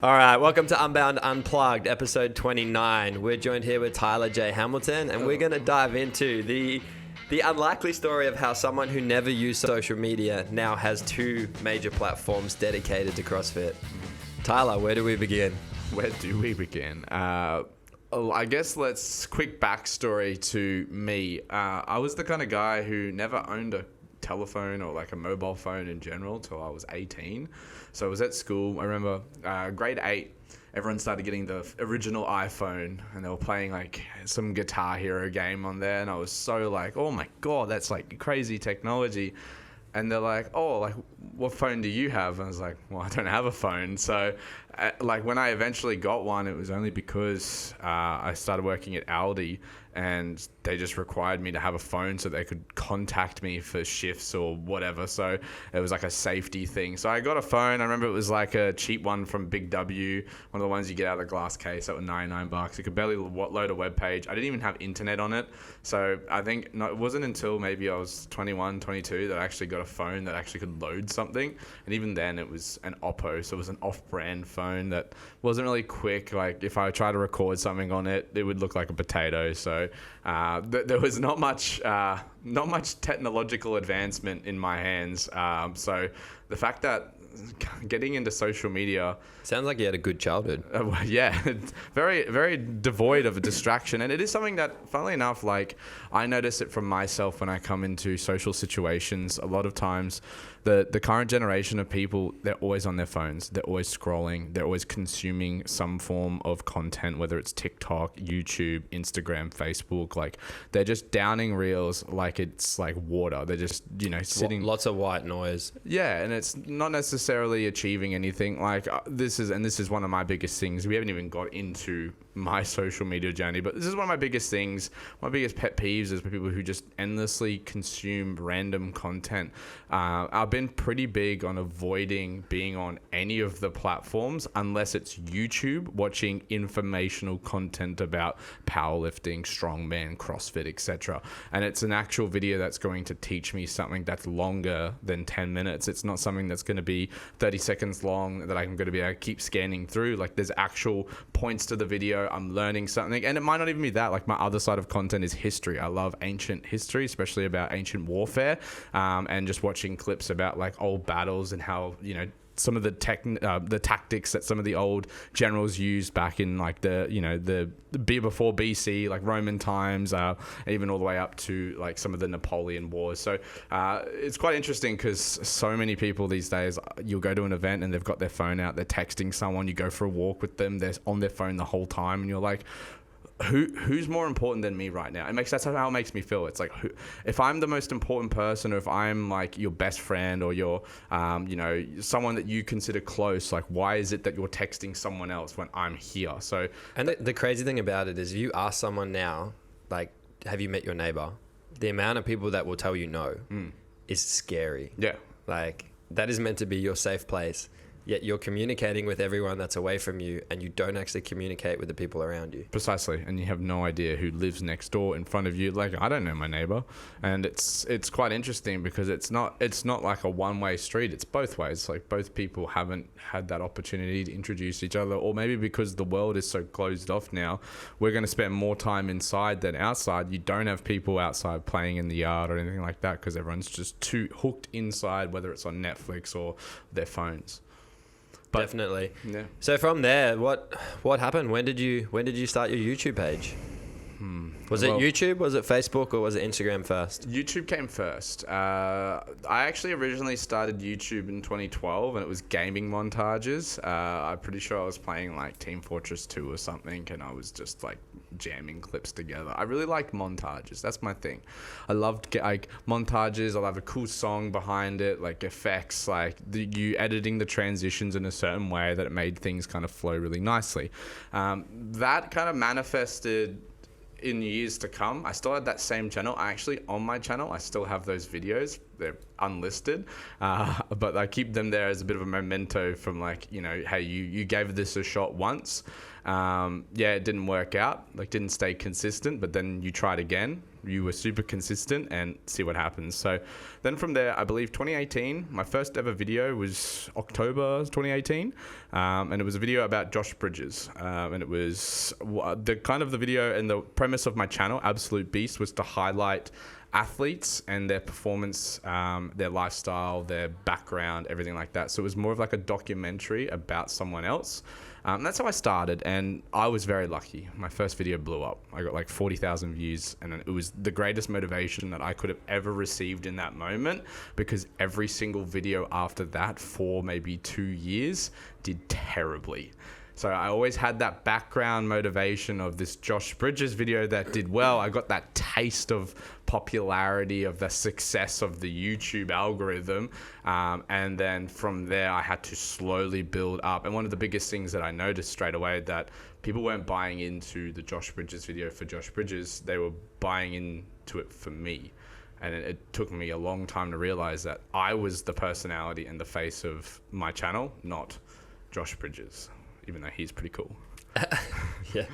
All right, welcome to Unbound Unplugged, episode 29. We're joined here with Tyler J. Hamilton, and we're going to dive into the unlikely story of how someone who never used social media now has two major platforms dedicated to CrossFit. Tyler, where do we begin? Where do we begin? I guess let's quick backstory to me. I was the kind of guy who never owned a telephone or like a mobile phone in general till I was 18. So I was at school. I remember grade 8, everyone started getting the original iPhone and they were playing like some Guitar Hero game on there. And I was so like, oh my God, that's like crazy technology. And they're like, oh, like, what phone do you have? And I was like, well, I don't have a phone. So, like, when I eventually got one, it was only because I started working at Aldi and they just required me to have a phone so they could contact me for shifts or whatever. So it was like a safety thing. So I got a phone. I remember it was like a cheap one from Big W, one of the ones you get out of the glass case that were $99. It could barely load a web page. I didn't even have internet on it. So I think it wasn't until maybe I was 21, 22 that I actually got a phone that actually could load something. And even then it was an Oppo. So it was an off-brand phone that wasn't really quick. Like if I tried to record something on it, it would look like a potato. So there was not much technological advancement in my hands. So the fact that getting into social media sounds like you had a good childhood. Yeah, very, very devoid of a distraction. And it is something that, funnily enough, like I notice it from myself when I come into social situations. A lot of times the current generation of people, they're always on their phones. They're always scrolling. They're always consuming some form of content, whether it's TikTok, YouTube, Instagram, Facebook. Like they're just downing reels like it's like water. They're just, sitting. Lots of white noise. Yeah, and it's not necessarily achieving anything. Like this is one of my biggest things. We haven't even got into my social media journey, but this is one of my biggest things. My biggest pet peeves is for people who just endlessly consume random content. I've been pretty big on avoiding being on any of the platforms unless it's YouTube, watching informational content about powerlifting, strongman, CrossFit, etc. And it's an actual video that's going to teach me something that's longer than 10 minutes. It's not something that's going to be 30 seconds long that I'm going to be able to keep scanning through. Like there's actual points to the video. I'm learning something, and it might not even be that. Like my other side of content is history. I love ancient history, especially about ancient warfare, and just watching clips about like old battles and how some of the tactics that some of the old generals used back in like the before BC, like Roman times, even all the way up to like some of the Napoleon wars. So it's quite interesting because so many people these days, you'll go to an event and they've got their phone out, they're texting someone, you go for a walk with them, they're on their phone the whole time, and you're like, who's more important than me right now? That's how it makes me feel. It's like, if I'm the most important person, or if I'm like your best friend, or you're, someone that you consider close, like why is it that you're texting someone else when I'm here? So, and the crazy thing about it is, you ask someone now, like, have you met your neighbor? The amount of people that will tell you no is scary. Yeah, like that is meant to be your safe place. Yet you're communicating with everyone that's away from you, and you don't actually communicate with the people around you. Precisely, and you have no idea who lives next door in front of you. Like I don't know my neighbor, and it's quite interesting because it's not like a one-way street. It's both ways. Like both people haven't had that opportunity to introduce each other, or maybe because the world is so closed off now, we're going to spend more time inside than outside. You don't have people outside playing in the yard or anything like that because everyone's just too hooked inside, whether it's on Netflix or their phones. But, definitely. Yeah. So from there, what happened? When did you start your YouTube page? Was it YouTube? Was it Facebook? Or was it Instagram first? YouTube came first. I actually originally started YouTube in 2012, and it was gaming montages. I'm pretty sure I was playing like Team Fortress 2 or something, and I was just like jamming clips together. I really liked montages. That's my thing. I loved like montages. I love a cool song behind it, like effects, like you editing the transitions in a certain way that it made things kind of flow really nicely. That kind of manifested in years to come. I still had that same channel. On my channel, I still have those videos. they're unlisted, but I keep them there as a bit of a memento from like, you know, hey, you gave this a shot once. It didn't work out, like didn't stay consistent, but then you tried again. You were super consistent and see what happens. So then from there, I believe 2018, my first ever video was October 2018. And it was a video about Josh Bridges. And it was the video and the premise of my channel, Absolute Beast, was to highlight athletes and their performance, their lifestyle, their background, everything like that. So it was more of like a documentary about someone else. That's how I started, and I was very lucky. My first video blew up. I got like 40,000 views, and it was the greatest motivation that I could have ever received in that moment, because every single video after that for maybe 2 years did terribly. So I always had that background motivation of this Josh Bridges video that did well. I got that taste of popularity, of the success of the YouTube algorithm. And then from there, I had to slowly build up. And one of the biggest things that I noticed straight away, that people weren't buying into the Josh Bridges video for Josh Bridges. They were buying into it for me. And it took me a long time to realize that I was the personality and the face of my channel, not Josh Bridges, even though he's pretty cool. Yeah.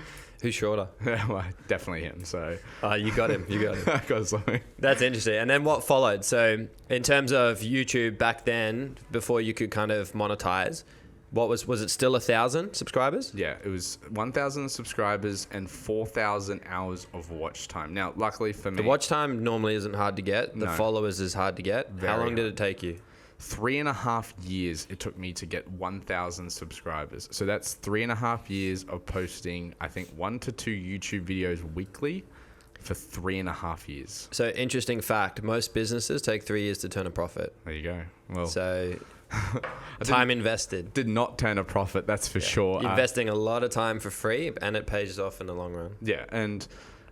Who's shorter? Well, definitely him. So you got him. You got him. I got something. That's interesting. And then what followed? So in terms of YouTube back then, before you could kind of monetize, what was it still 1,000 subscribers? Yeah, it was 1,000 subscribers and 4,000 hours of watch time. Now, luckily for me, the watch time normally isn't hard to get. The No. followers is hard to get. How long did it take you? 3.5 years it took me to get 1,000 subscribers. So that's 3.5 years of posting, I think, 1 to 2 YouTube videos weekly for 3.5 years. So interesting fact, most businesses take 3 years to turn a profit. There you go. Well, So time invested. did not turn a profit, that's for sure. You're investing a lot of time for free, and it pays off in the long run. Yeah, and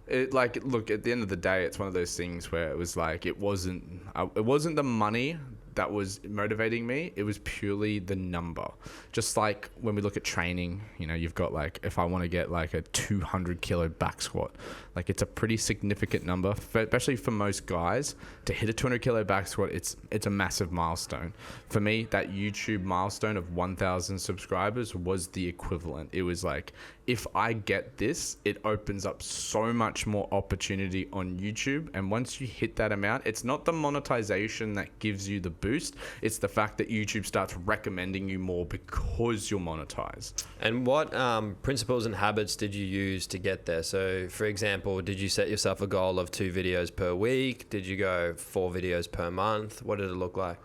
look, at the end of the day, it's one of those things where it was like, it wasn't the money that was motivating me. It was purely the number. Just like when we look at training, you know, you've got like, if I want to get like a 200 kilo back squat, like it's a pretty significant number, especially for most guys. To hit a 200 kilo back squat, it's a massive milestone. For me, that YouTube milestone of 1,000 subscribers was the equivalent. It was like, if I get this, it opens up so much more opportunity on YouTube. And once you hit that amount, it's not the monetization that gives you the boost. It's the fact that YouTube starts recommending you more because you're monetized. And what principles and habits did you use to get there? So for example, did you set yourself a goal of 2 videos per week? Did you go 4 videos per month? What did it look like?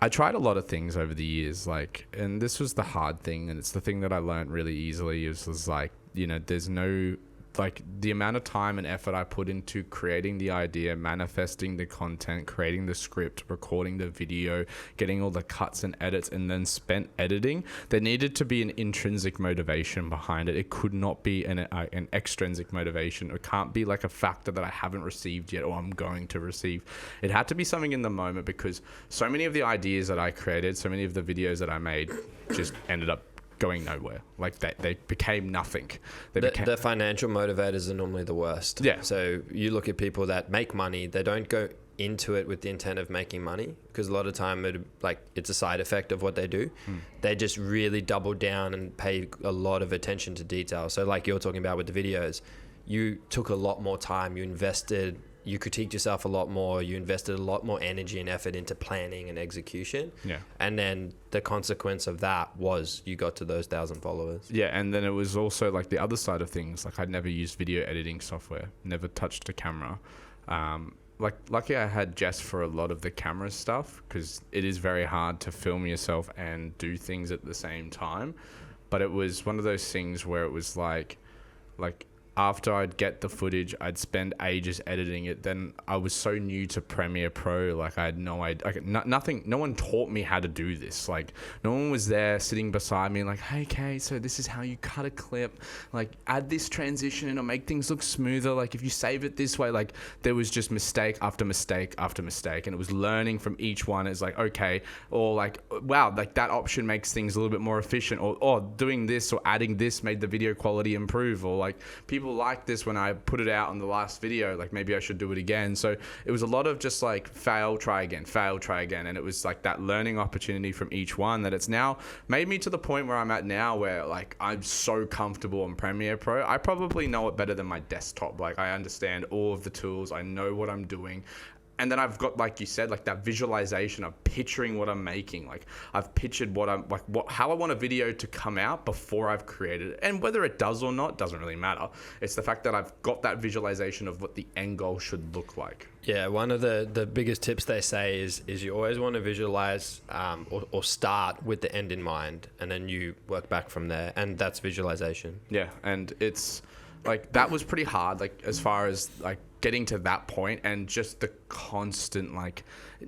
I tried a lot of things over the years, like, and this was the hard thing, and it's the thing that I learned really easily, was like, you know, there's no, like, the amount of time and effort I put into creating the idea, manifesting the content, creating the script, recording the video, getting all the cuts and edits, and then spent editing, there needed to be an intrinsic motivation behind it. It could not be an extrinsic motivation. It can't be like a factor that I haven't received yet or I'm going to receive. It had to be something in the moment, because so many of the ideas that I created, so many of the videos that I made just ended up going nowhere. Like they became nothing. The financial motivators are normally the worst. Yeah. So you look at people that make money, they don't go into it with the intent of making money, because a lot of time it's a side effect of what they do. They just really double down and pay a lot of attention to detail. So like you're talking about with the videos, you took a lot more time, you invested, you critiqued yourself a lot more, you invested a lot more energy and effort into planning and execution. Yeah. And then the consequence of that was you got to those 1,000 followers. Yeah, and then it was also like the other side of things. Like I'd never used video editing software, never touched a camera. Lucky I had Jess for a lot of the camera stuff, because it is very hard to film yourself and do things at the same time. But it was one of those things where it was like after I'd get the footage, I'd spend ages editing it. Then I was so new to Premiere Pro, like I had no idea, nothing, no one taught me how to do this. Like no one was there sitting beside me like, hey, Kate, so this is how you cut a clip. Like add this transition and it'll make things look smoother. Like if you save it this way, like there was just mistake after mistake after mistake. And it was learning from each one. It's like, okay, or like, wow, like that option makes things a little bit more efficient, or doing this or adding this made the video quality improve, or like people people like this when I put it out on the last video, like maybe I should do it again. So it was a lot of just like fail, try again, fail, try again. And it was like that learning opportunity from each one that it's now made me to the point where I'm at now, where like I'm so comfortable on Premiere Pro. I probably know it better than my desktop. Like I understand all of the tools. I know what I'm doing. And then I've got, like you said, like that visualization of picturing what I'm making. Like I've pictured what I'm like, how I want a video to come out before I've created it. And whether it does or not doesn't really matter. It's the fact that I've got that visualization of what the end goal should look like. Yeah, one of the biggest tips they say is you always want to visualize or start with the end in mind, and then you work back from there. And that's visualization. Yeah, and it's like that was pretty hard, like as far as like getting to that point, and just the constant like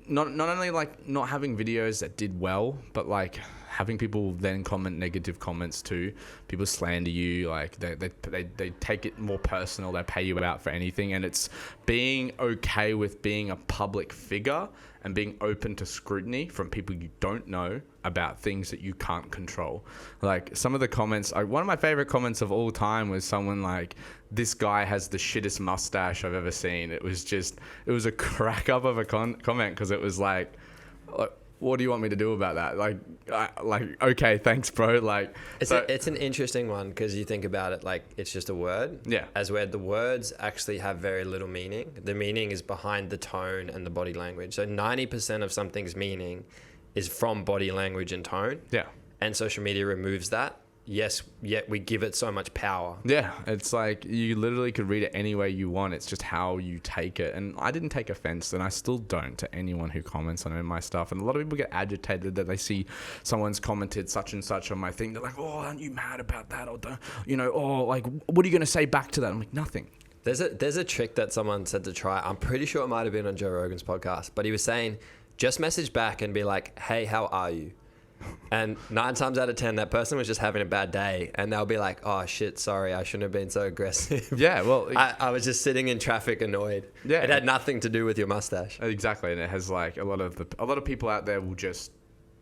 not only like not having videos that did well, but like having people then comment negative comments too. People slander you, like they take it more personal. They pay you out for anything, and it's being okay with being a public figure and being open to scrutiny from people you don't know about things that you can't control. Like some of the comments, one of my favorite comments of all time was someone like, "This guy has the shittest mustache I've ever seen." It was a crack up of a comment, because it was like, what do you want me to do about that? Like, okay, thanks, bro. Like, it's an interesting one, because you think about it like it's just a word. Yeah. As where the words actually have very little meaning. The meaning is behind the tone and the body language. So 90% of something's meaning is from body language and tone. Yeah. And social media removes that. Yes, yet we give it so much power. Yeah, it's like you literally could read it any way you want. It's just how you take it. And I didn't take offense, and I still don't, to anyone who comments on my stuff. And a lot of people get agitated that they see someone's commented such and such on my thing. They're like, "Oh, aren't you mad about that?" Or, "Oh, like, what are you going to say back to that?" I'm like, nothing. There's a trick that someone said to try. I'm pretty sure it might have been on Joe Rogan's podcast, but he was saying, just message back and be like, "Hey, how are you?" And 9 times out of 10, that person was just having a bad day, and they'll be like, "Oh shit, sorry, I shouldn't have been so aggressive." Yeah, well, I was just sitting in traffic annoyed. Yeah, it had nothing to do with your mustache. Exactly, and it has like a lot of people out there will just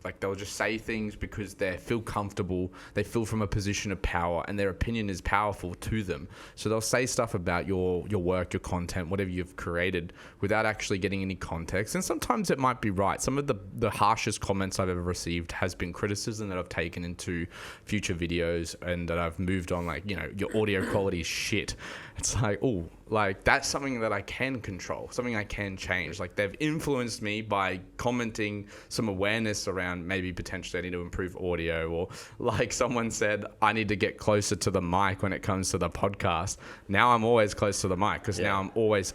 like, they'll just say things because they feel comfortable, they feel from a position of power, and their opinion is powerful to them. So they'll say stuff about your work, your content, whatever you've created, without actually getting any context. And sometimes it might be right. Some of the harshest comments I've ever received has been criticism that I've taken into future videos, and that I've moved on, like, your audio quality is shit. It's like, oh, like, that's something that I can control, something I can change. Like, they've influenced me by commenting some awareness around maybe potentially I need to improve audio, or like someone said, I need to get closer to the mic when it comes to the podcast. Now I'm always close to the mic, because now I'm always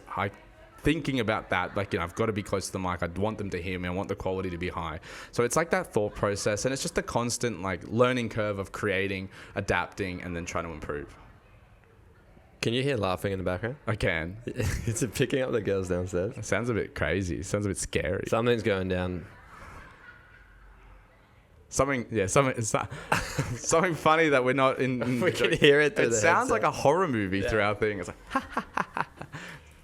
thinking about that. Like, I've got to be close to the mic. I want them to hear me. I want the quality to be high. So it's like that thought process, and it's just a constant like learning curve of creating, adapting, and then trying to improve. Can you hear laughing in the background? I can. It's picking up the girls downstairs. It sounds a bit crazy. It sounds a bit scary. Something's going down. Something funny that we're not in. We can hear it through It the sounds headset. like a horror movie through our thing. It's like,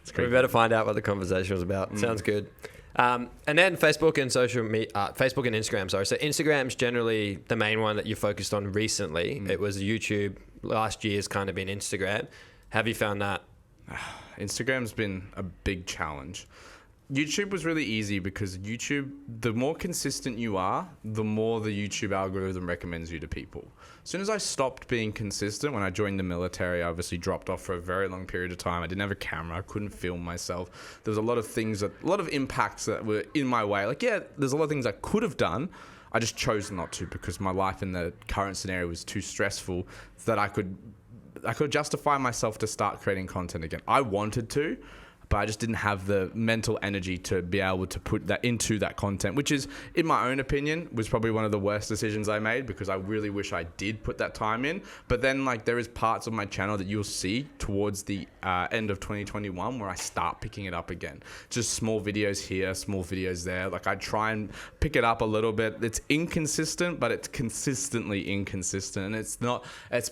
it's We creepy. better find out what the conversation was about. Sounds good. And then Facebook and Facebook and Instagram. Sorry. So Instagram's generally the main one that you focused on recently. It was YouTube. Last year's kind of been Instagram. Have you found that? Instagram's been a big challenge. YouTube was really easy, because YouTube, the more consistent you are, the more the YouTube algorithm recommends you to people. As soon as I stopped being consistent, when I joined the military, I obviously dropped off for a very long period of time. I didn't have a camera. I couldn't film myself. There was a lot of impacts that were in my way. Like, yeah, there's a lot of things I could have done. I just chose not to, because my life in the current scenario was too stressful that I could justify myself to start creating content again. I wanted to, but I just didn't have the mental energy to be able to put that into that content, which is, in my own opinion, was probably one of the worst decisions I made, because I really wish I did put that time in. But then, like, there is parts of my channel that you'll see towards the end of 2021 where I start picking it up again. Just small videos here, small videos there. Like, I try and pick it up a little bit. It's inconsistent, but it's consistently inconsistent. And it's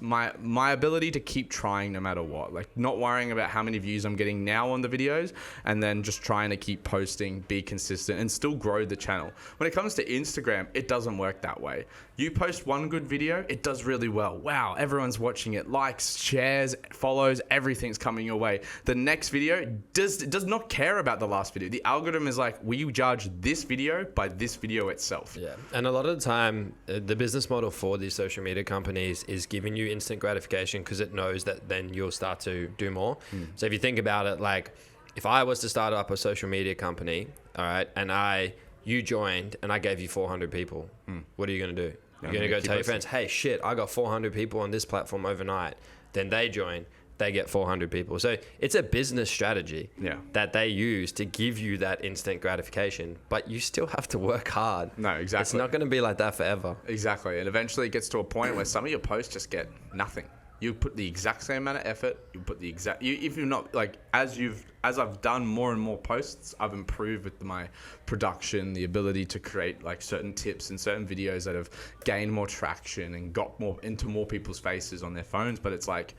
my ability to keep trying no matter what, like not worrying about how many views I'm getting now on the videos, and then just trying to keep posting, be consistent, and still grow the channel. When it comes to Instagram, it doesn't work that way. You post one good video, it does really well. Wow, everyone's watching it. Likes, shares, follows, everything's coming your way. The next video does not care about the last video. The algorithm is like, we judge this video by this video itself. Yeah, and a lot of the time, the business model for these social media companies is giving you instant gratification because it knows that then you'll start to do more. So if you think about it, like if I was to start up a social media company, all right, and you joined and I gave you 400 people, what are you going to do? You're going to go tell your friends, hey, shit, I got 400 people on this platform overnight. Then they join, they get 400 people. So it's a business strategy that they use to give you that instant gratification, but you still have to work hard. No, exactly. It's not going to be like that forever. Exactly. And eventually it gets to a point where some of your posts just get nothing. You put the exact same amount of effort. If you're not like, as I've done more and more posts, I've improved with my production, the ability to create like certain tips and certain videos that have gained more traction and got more into more people's faces on their phones. But it's like,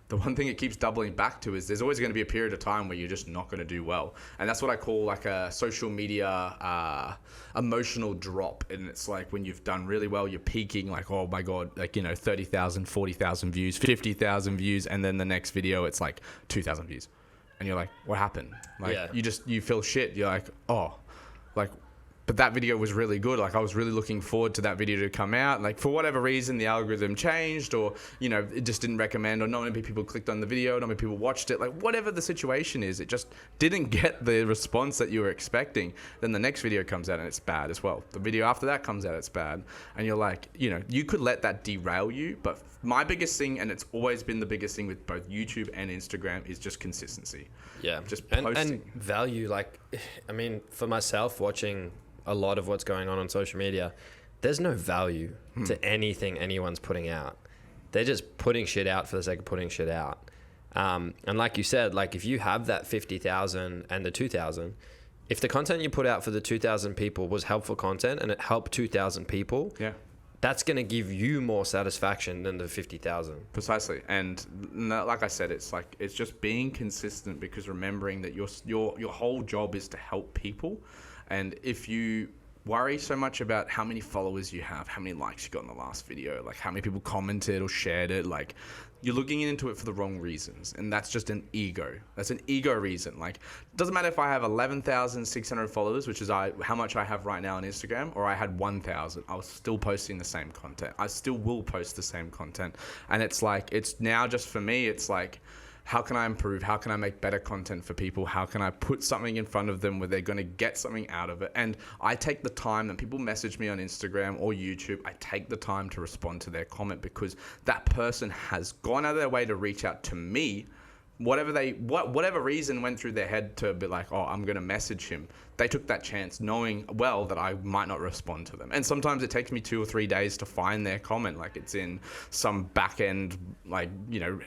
the one thing it keeps doubling back to is there's always going to be a period of time where you're just not going to do well. And that's what I call like a social media emotional drop. And it's like when you've done really well, you're peaking like, oh my God, like, 30,000, 40,000 views, 50,000 views. And then the next video, it's like 2,000 views. And you're like, what happened? Like you feel shit. You're like, oh, like, but that video was really good. Like I was really looking forward to that video to come out. Like for whatever reason, the algorithm changed, or, it just didn't recommend, or not many people clicked on the video, not many people watched it. Like whatever the situation is, it just didn't get the response that you were expecting. Then the next video comes out and it's bad as well. The video after that comes out, it's bad. And you're like, you could let that derail you. But my biggest thing, and it's always been the biggest thing with both YouTube and Instagram, is just consistency. Yeah. Just posting. And value. Like, I mean, for myself, watching a lot of what's going on social media, there's no value to anything anyone's putting out. They're just putting shit out for the sake of putting shit out. And like you said, like if you have that 50,000 and the 2,000, if the content you put out for the 2,000 people was helpful content and it helped 2,000 people, that's going to give you more satisfaction than the 50,000. Precisely. And like I said, it's just being consistent, because remembering that your whole job is to help people. And if you worry so much about how many followers you have, how many likes you got in the last video, like how many people commented or shared it, like you're looking into it for the wrong reasons. And that's just an ego. That's an ego reason. Like, it doesn't matter if I have 11,600 followers, which is how much I have right now on Instagram, or I had 1,000. I was still posting the same content. I still will post the same content. And it's like, it's now just for me, it's like, how can I improve? How can I make better content for people? How can I put something in front of them where they're going to get something out of it? And I take the time, that people message me on Instagram or YouTube, I take the time to respond to their comment, because that person has gone out of their way to reach out to me. Whatever reason went through their head to be like, oh, I'm going to message him. They took that chance knowing well that I might not respond to them. And sometimes it takes me 2 or 3 days to find their comment. Like it's in some back end, like,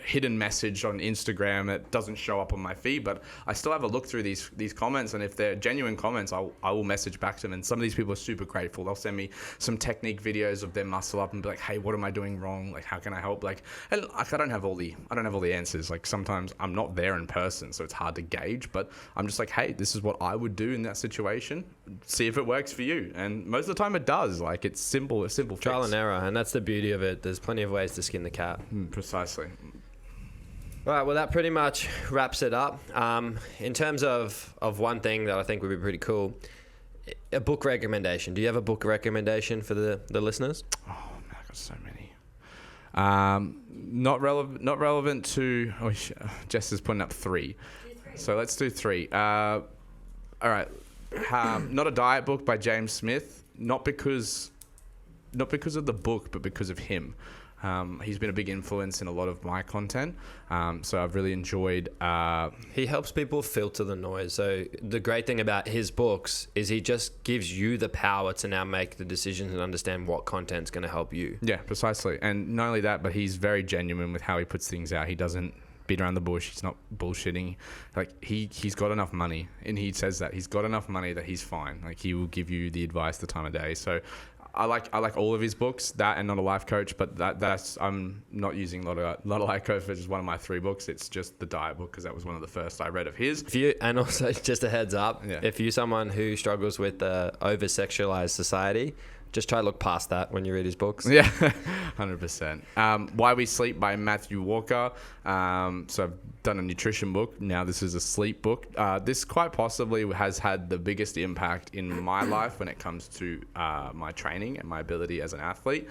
hidden message on Instagram that doesn't show up on my feed, but I still have a look through these comments. And if they're genuine comments, I will message back to them. And some of these people are super grateful. They'll send me some technique videos of their muscle up and be like, hey, what am I doing wrong? Like, how can I help? Like, and I don't have all the answers. Like sometimes I'm not there in person, so it's hard to gauge, but I'm just like, hey, this is what I would do in that situation. See if it works for you. And most of the time it does. Like it's simple trial and error, and that's the beauty of it. There's plenty of ways to skin the cat. Precisely. All right, well, that pretty much wraps it up. In terms of one thing that I think would be pretty cool, a book recommendation. Do you have a book recommendation for the listeners? Oh man, I got so many. Not relevant to. Oh, Jess is putting up 3, so let's do 3. All right. Not a Diet Book by James Smith. Not because of the book, but because of him. He's been a big influence in a lot of my content. So I've really enjoyed. He helps people filter the noise. So the great thing about his books is he just gives you the power to now make the decisions and understand what content's going to help you. Yeah, precisely. And not only that, but he's very genuine with how he puts things out. He doesn't beat around the bush. He's not bullshitting. Like he's got enough money, and he says that he's got enough money that he's fine. Like he will give you the advice the time of day. So I like all of his books, that and Not a Life Coach, but that's I'm not using Not a Life Coach, which is one of my 3 books. It's just the diet book because that was one of the first I read of his. And also just a heads up, if you're someone who struggles with the over-sexualized society, just try to look past that when you read his books. Yeah, 100%. Why We Sleep by Matthew Walker. So I've done a nutrition book. Now this is a sleep book. This quite possibly has had the biggest impact in my life when it comes to my training and my ability as an athlete,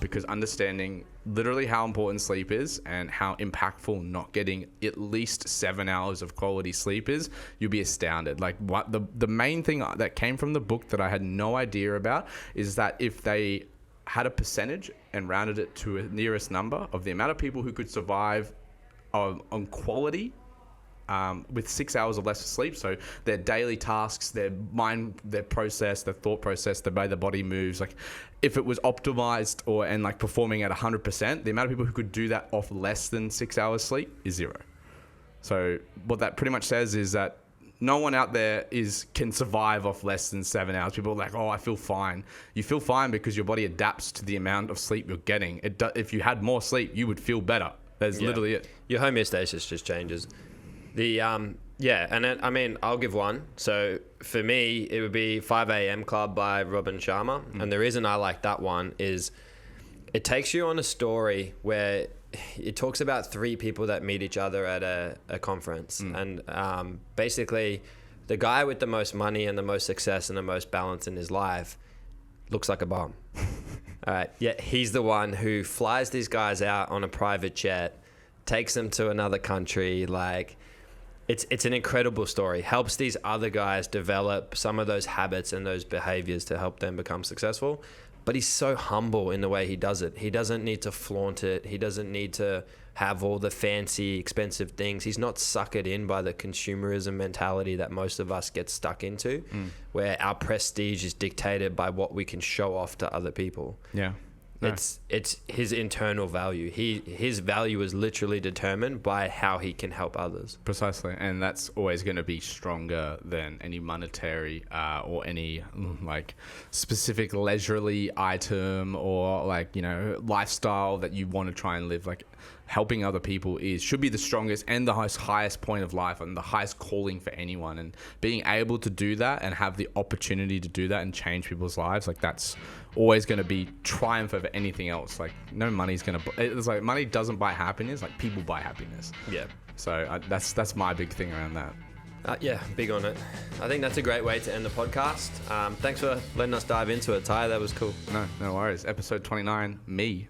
because understanding literally how important sleep is and how impactful not getting at least 7 hours of quality sleep is, you'll be astounded. Like what the main thing that came from the book that I had no idea about is that if they had a percentage and rounded it to a nearest number of the amount of people who could survive on quality with 6 hours or less of sleep, so their daily tasks, their mind, their process, their thought process, the way the body moves, like if it was optimized and like performing at 100%, the amount of people who could do that off less than 6 hours sleep is 0. So what that pretty much says is that no one out there can survive off less than 7 hours. People are like, oh, I feel fine. You feel fine because your body adapts to the amount of sleep you're getting. If you had more sleep, you would feel better. That's literally it. Your homeostasis just changes. And then, I mean, I'll give one. So for me, it would be 5 a.m. Club by Robin Sharma. And the reason I like that one is it takes you on a story where it talks about 3 people that meet each other at a conference. And basically, the guy with the most money and the most success and the most balance in his life looks like a bum. All right. Yet he's the one who flies these guys out on a private jet, takes them to another country. Like, it's an incredible story. Helps these other guys develop some of those habits and those behaviors to help them become successful. But he's so humble in the way he does it. He doesn't need to flaunt it. He doesn't need to have all the fancy, expensive things. He's not suckered in by the consumerism mentality that most of us get stuck into, where our prestige is dictated by what we can show off to other people. Yeah. No. It's his internal value. His value is literally determined by how he can help others. Precisely, and that's always going to be stronger than any monetary or any like specific leisurely item or like, you know, lifestyle that you want to try and live. Like helping other people should be the strongest and the highest point of life and the highest calling for anyone. And being able to do that and have the opportunity to do that and change people's lives, like that's always going to be triumph over anything else. Like no money's going to, it's like money doesn't buy happiness, like people buy happiness. Yeah. So that's my big thing around that. Yeah, big on it. I think that's a great way to end the podcast. Thanks for letting us dive into it, Ty. That was cool. No worries. Episode 29, me.